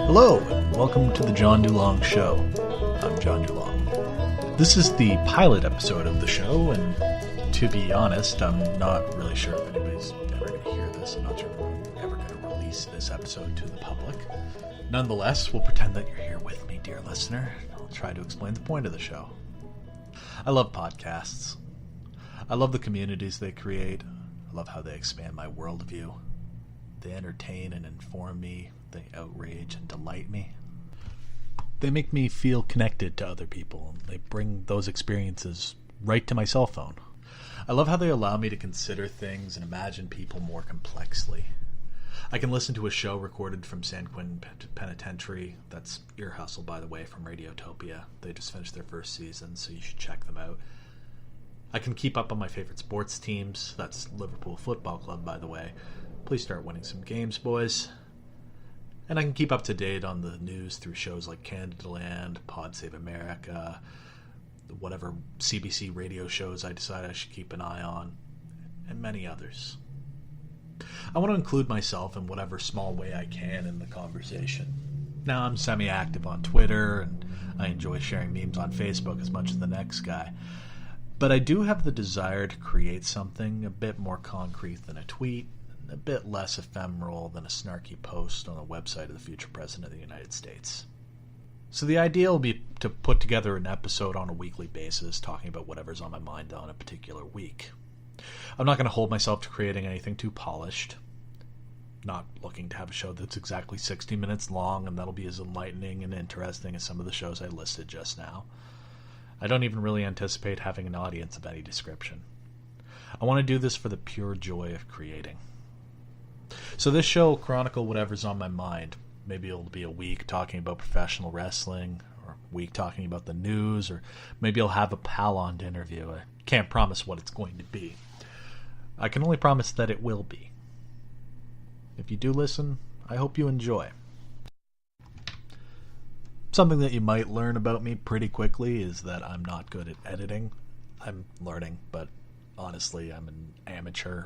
Hello, and welcome to the John Dulong Show. I'm John Dulong. This is the pilot episode of the show, and to be honest, I'm not really sure if anybody's ever going to hear this. I'm not sure if I'm ever going to release this episode to the public. Nonetheless, we'll pretend that you're here with me, dear listener. I'll try to explain the point of the show. I love podcasts. I love the communities they create. I love how they expand my worldview. They entertain and inform me. They outrage and delight me. They make me feel connected to other people, and they bring those experiences right to my cell phone. I love how they allow me to consider things and imagine people more complexly. I can listen to a show recorded from San Quentin Penitentiary. That's Ear Hustle, by the way, from Radiotopia. They just finished their first season, so you should check them out. I can keep up on my favorite sports teams. That's Liverpool Football Club, by the way. Please start winning some games, boys. And I can keep up to date on the news through shows like Canadaland, Pod Save America, whatever CBC radio shows I decide I should keep an eye on, and many others. I want to include myself in whatever small way I can in the conversation. Now, I'm semi-active on Twitter, and I enjoy sharing memes on Facebook as much as the next guy. But I do have the desire to create something a bit more concrete than a tweet, a bit less ephemeral than a snarky post on the website of the future President of the United States. So the idea will be to put together an episode on a weekly basis, talking about whatever's on my mind on a particular week. I'm not going to hold myself to creating anything too polished. Not looking to have a show that's exactly 60 minutes long and that'll be as enlightening and interesting as some of the shows I listed just now. I don't even really anticipate having an audience of any description. I want to do this for the pure joy of creating. So this show will chronicle whatever's on my mind. Maybe it'll be a week talking about professional wrestling, or a week talking about the news, or maybe I'll have a pal on to interview. I can't promise what it's going to be. I can only promise that it will be. If you do listen, I hope you enjoy. Something that you might learn about me pretty quickly is that I'm not good at editing. I'm learning, but honestly, I'm an amateur,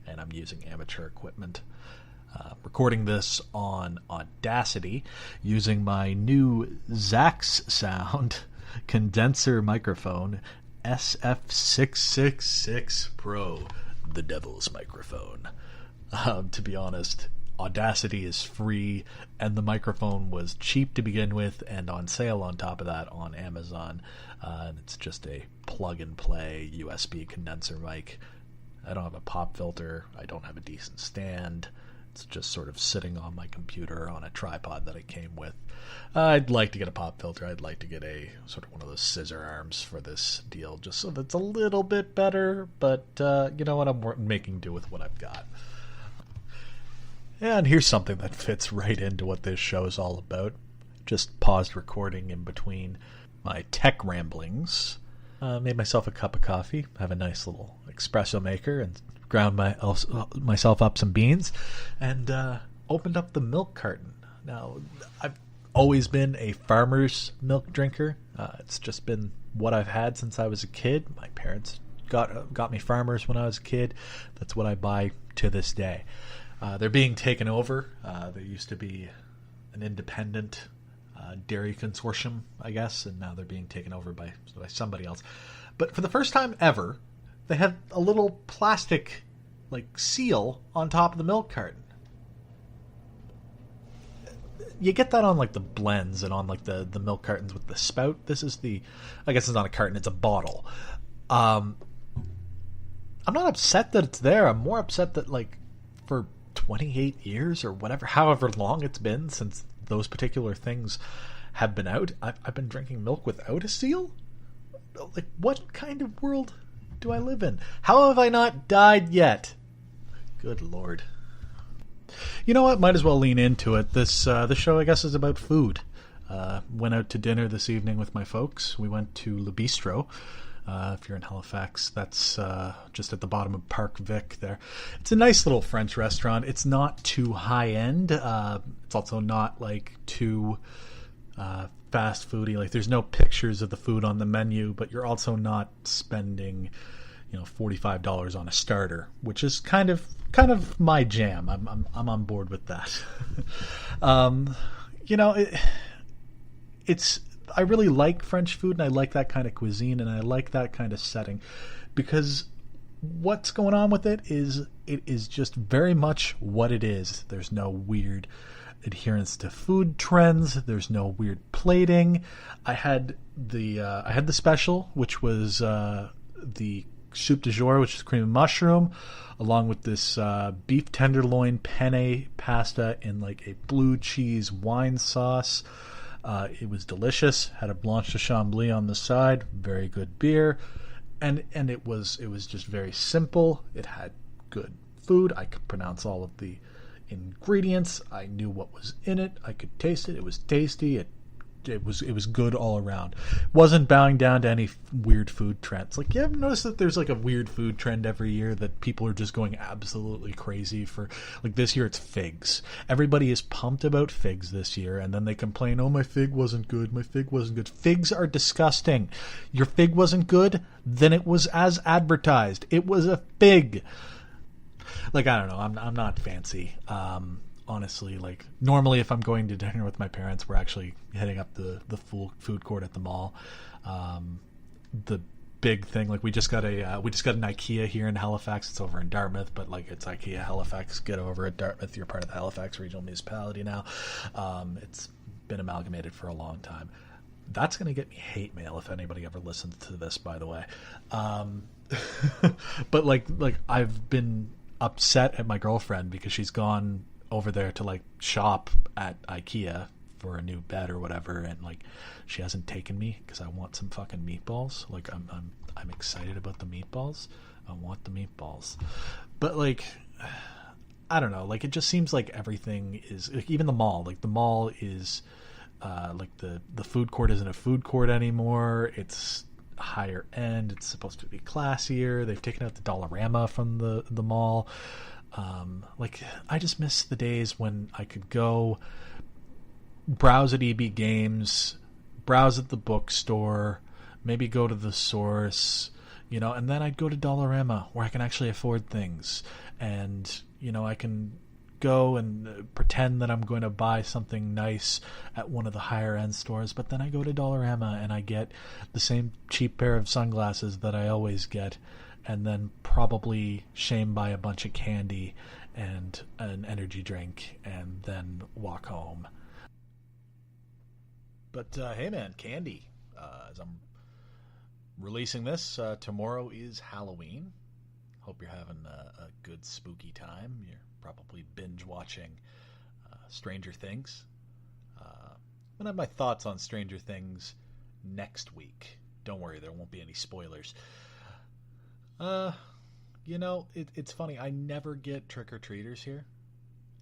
and I'm using amateur equipment. Recording this on Audacity using my new Zax Sound condenser microphone SF666 Pro, the devil's microphone. To be honest, Audacity is free, and the microphone was cheap to begin with and on sale on top of that on Amazon. And it's just a plug-and-play USB condenser mic. I don't have a pop filter. I don't have a decent stand. It's just sort of sitting on my computer on a tripod that I came with. I'd like to get a pop filter. I'd like to get a sort of one of those scissor arms for this deal, just so that it's a little bit better. But you know what? I'm making do with what I've got. And here's something that fits right into what this show is all about. Just paused recording in between my tech ramblings. Made myself a cup of coffee. Have a nice little espresso maker and ground myself up some beans, and opened up the milk carton. Now, I've always been a farmer's milk drinker. It's just been what I've had since I was a kid. My parents got me Farmers when I was a kid. That's what I buy to this day. They're being taken over. There used to be an independent dairy consortium, I guess, and now they're being taken over by somebody else. But for the first time ever, they have a little plastic seal on top of the milk carton. You get that on the blends and on the milk cartons with the spout. This is I guess it's not a carton, it's a bottle. I'm not upset that it's there. I'm more upset that for 28 years or however long it's been since those particular things have been out, I've been drinking milk without a seal? What kind of world do I live in? How have I not died yet? Good Lord. You know what? Might as well lean into it. This show, I guess, is about food. Went out to dinner this evening with my folks. We went to Le Bistro. If you're in Halifax, that's just at the bottom of Park Vic there. It's a nice little French restaurant. It's not too high-end. It's also not too fast foody. There's no pictures of the food on the menu, but you're also not spending $45 on a starter, which is kind of my jam. I'm on board with that. you know, it's I really like French food, and I like that kind of cuisine, and I like that kind of setting, because what's going on with it is just very much what it is. There's no weird adherence to food trends. There's no weird plating. I had the special, which was the soup du jour, which is cream and mushroom, along with this beef tenderloin penne pasta in like a blue cheese wine sauce. It was delicious. Had a Blanche de Chambly on the side. Very good beer. And it was just very simple. It had good food. I could pronounce all of the ingredients. I knew what was in it. I could taste it. It was tasty. It was good all around. Wasn't bowing down to any weird food trends. Like, you ever notice that there's like a weird food trend every year that people are just going absolutely crazy for? Like this year it's figs. Everybody is pumped about figs this year, and then they complain, oh, my fig wasn't good. My fig wasn't good. Figs are disgusting. Your fig wasn't good? Then it was as advertised. It was a fig. Like, I don't know. I'm not fancy. Honestly, like normally if I'm going to dinner with my parents, we're actually heading up the full food court at the mall. The big thing, like we just got an IKEA here in Halifax. It's over in Dartmouth, but like it's IKEA Halifax. Get over at Dartmouth. You're part of the Halifax Regional Municipality now. It's been amalgamated for a long time. That's going to get me hate mail if anybody ever listens to this, by the way. But like I've been upset at my girlfriend because she's gone over there to like shop at IKEA for a new bed or whatever, and like she hasn't taken me because I want some fucking meatballs. Like I'm excited about the meatballs. I want the meatballs, but like I don't know. Like it just seems like everything is like, even the mall. Like the mall is like the food court isn't a food court anymore. It's higher end. It's supposed to be classier. They've taken out the Dollarama from the mall. Like I just miss the days when I could go browse at EB Games, browse at the bookstore, maybe go to the Source, you know, and then I'd go to Dollarama where I can actually afford things, and you know I can go and pretend that I'm going to buy something nice at one of the higher end stores, but then I go to Dollarama and I get the same cheap pair of sunglasses that I always get, and then probably shame buy a bunch of candy and an energy drink and then walk home. But hey man, candy. As I'm releasing this, tomorrow is Halloween. Hope you're having a good spooky time. You're probably binge watching Stranger Things. I'm going to have my thoughts on Stranger Things next week. Don't worry, there won't be any spoilers. You know, it's funny. I never get trick-or-treaters here.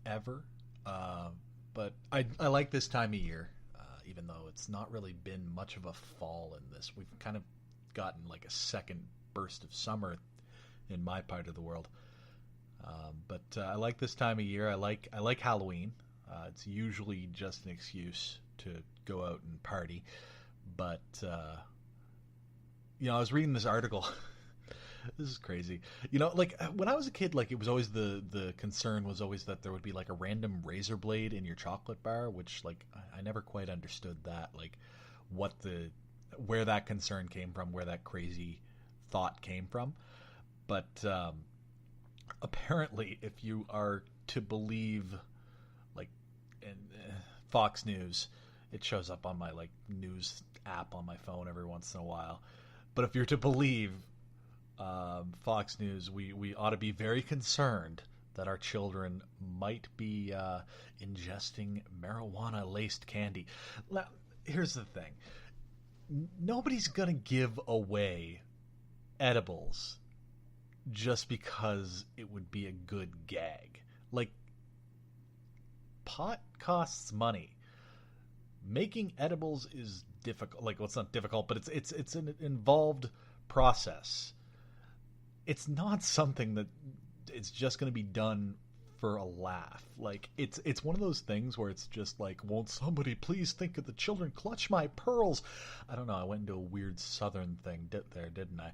Ever. But I like this time of year. Even though it's not really been much of a fall in this. We've kind of gotten like a second burst of summer in my part of the world. But I like this time of year. I like Halloween. It's usually just an excuse to go out and party. But, you know, I was reading this article. This is crazy. You know, like when I was a kid, like it was always the concern was always that there would be like a random razor blade in your chocolate bar, which like I never quite understood that, like where that concern came from, where that crazy thought came from. But apparently, if you are to believe, like in Fox News, it shows up on my like news app on my phone every once in a while. But if you're to believe Fox News, we ought to be very concerned that our children might be ingesting marijuana-laced candy. Now, here's the thing. Nobody's going to give away edibles just because it would be a good gag. Like, pot costs money. Making edibles is difficult. Like, well, it's not difficult, but it's an involved process. It's not something that it's just going to be done for a laugh. Like it's one of those things where it's just like, won't somebody please think of the children? Clutch my pearls. I don't know. I went into a weird southern thing there, didn't I?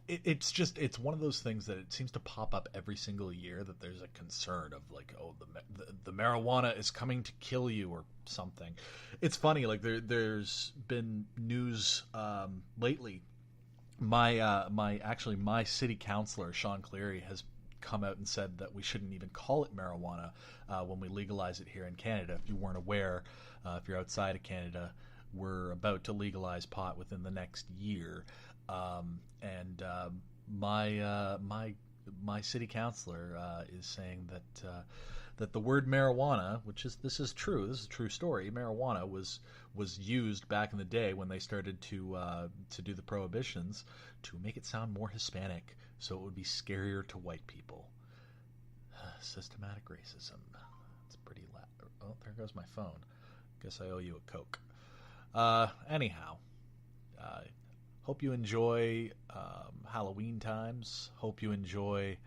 it's one of those things that it seems to pop up every single year, that there's a concern of like, oh, the marijuana is coming to kill you or something. It's funny, like there's been news lately. My city councilor Sean Cleary has come out and said that we shouldn't even call it marijuana when we legalize it here in Canada. If you weren't aware, if you're outside of Canada, we're about to legalize pot within the next year. My city councilor is saying that the word marijuana, this is a true story. Marijuana was used back in the day when they started to do the prohibitions to make it sound more Hispanic, so it would be scarier to white people. Systematic racism. It's pretty loud. Oh, there goes my phone. Guess I owe you a Coke. Anyhow. Hope you enjoy Halloween times. Hope you enjoy,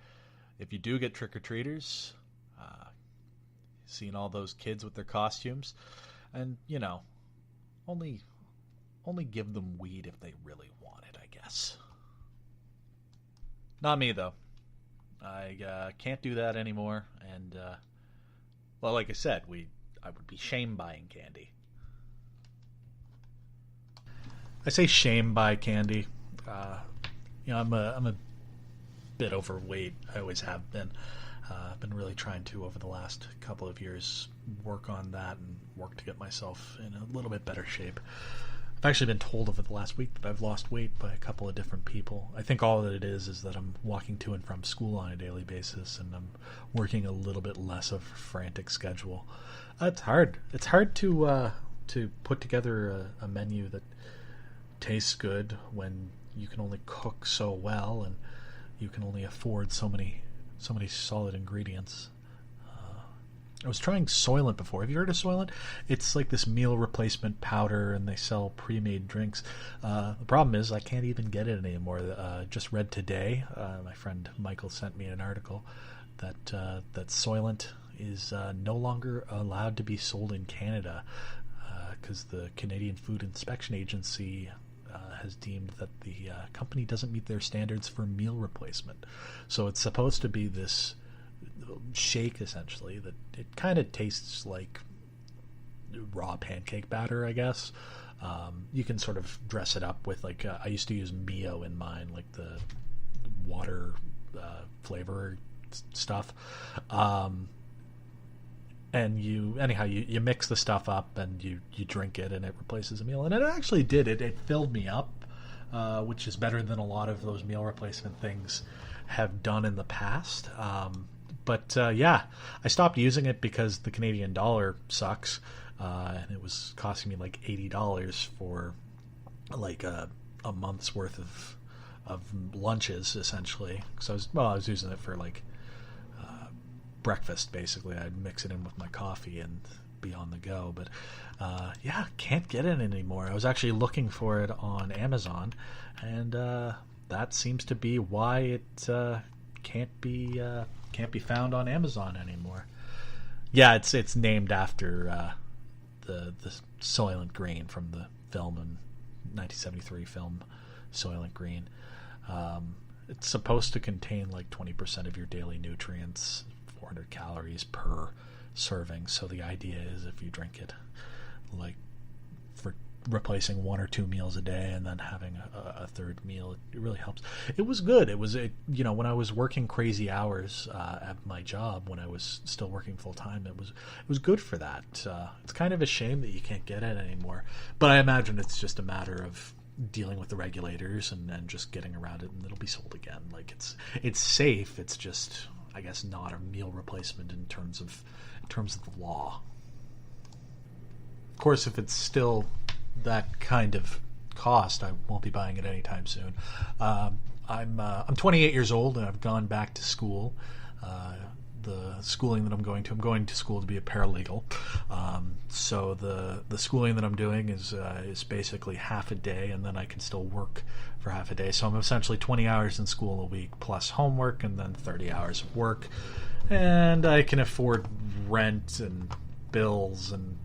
if you do get trick-or-treaters, seeing all those kids with their costumes. And, only give them weed if they really want it, I guess. Not me, though. I can't do that anymore. And, well, like I said, I would be shame buying candy. I say shame buy candy. I'm a bit overweight. I always have been. I've been really trying to, over the last couple of years, work on that and work to get myself in a little bit better shape. I've actually been told over the last week that I've lost weight by a couple of different people. I think all that it is that I'm walking to and from school on a daily basis, and I'm working a little bit less of a frantic schedule. It's hard. It's hard to put together a menu that tastes good when you can only cook so well and you can only afford so many solid ingredients. I was trying Soylent before. Have you heard of Soylent? It's like this meal replacement powder, and they sell pre-made drinks. The problem is I can't even get it anymore. Just read today, my friend Michael sent me an article that Soylent is no longer allowed to be sold in Canada because the Canadian Food Inspection Agency has deemed that the company doesn't meet their standards for meal replacement. So it's supposed to be this shake, essentially, that it kind of tastes like raw pancake batter, I guess. You can sort of dress it up with, like, I used to use Mio in mine, like the water flavor stuff. And you mix the stuff up and you drink it and it replaces a meal. And it actually did. It filled me up, which is better than a lot of those meal replacement things have done in the past. But I stopped using it because the Canadian dollar sucks. And it was costing me like $80 for like a month's worth of lunches, essentially. So I was using it for like breakfast, basically. I'd mix it in with my coffee and be on the go. But can't get it anymore. I was actually looking for it on Amazon, and that seems to be why it can't be found on Amazon anymore. Yeah, it's named after the Soylent Green from the film in 1973 film Soylent Green. It's supposed to contain like 20% of your daily nutrients, 400 calories per serving. So the idea is if you drink it like for replacing 1 or 2 meals a day and then having a third meal, it really helps. It was good. It was when I was working crazy hours at my job, when I was still working full time, it was good for that. It's kind of a shame that you can't get it anymore, but I imagine it's just a matter of dealing with the regulators and just getting around it, and it'll be sold again. Like it's safe. It's just, I guess, not a meal replacement in terms of the law. Of course, if it's still that kind of cost, I won't be buying it anytime soon. I'm 28 years old and I've gone back to school. The schooling that I'm going to school to be a paralegal. So the schooling that I'm doing is basically half a day, and then I can still work for half a day. So I'm essentially 20 hours in school a week plus homework, and then 30 hours of work. And I can afford rent and bills and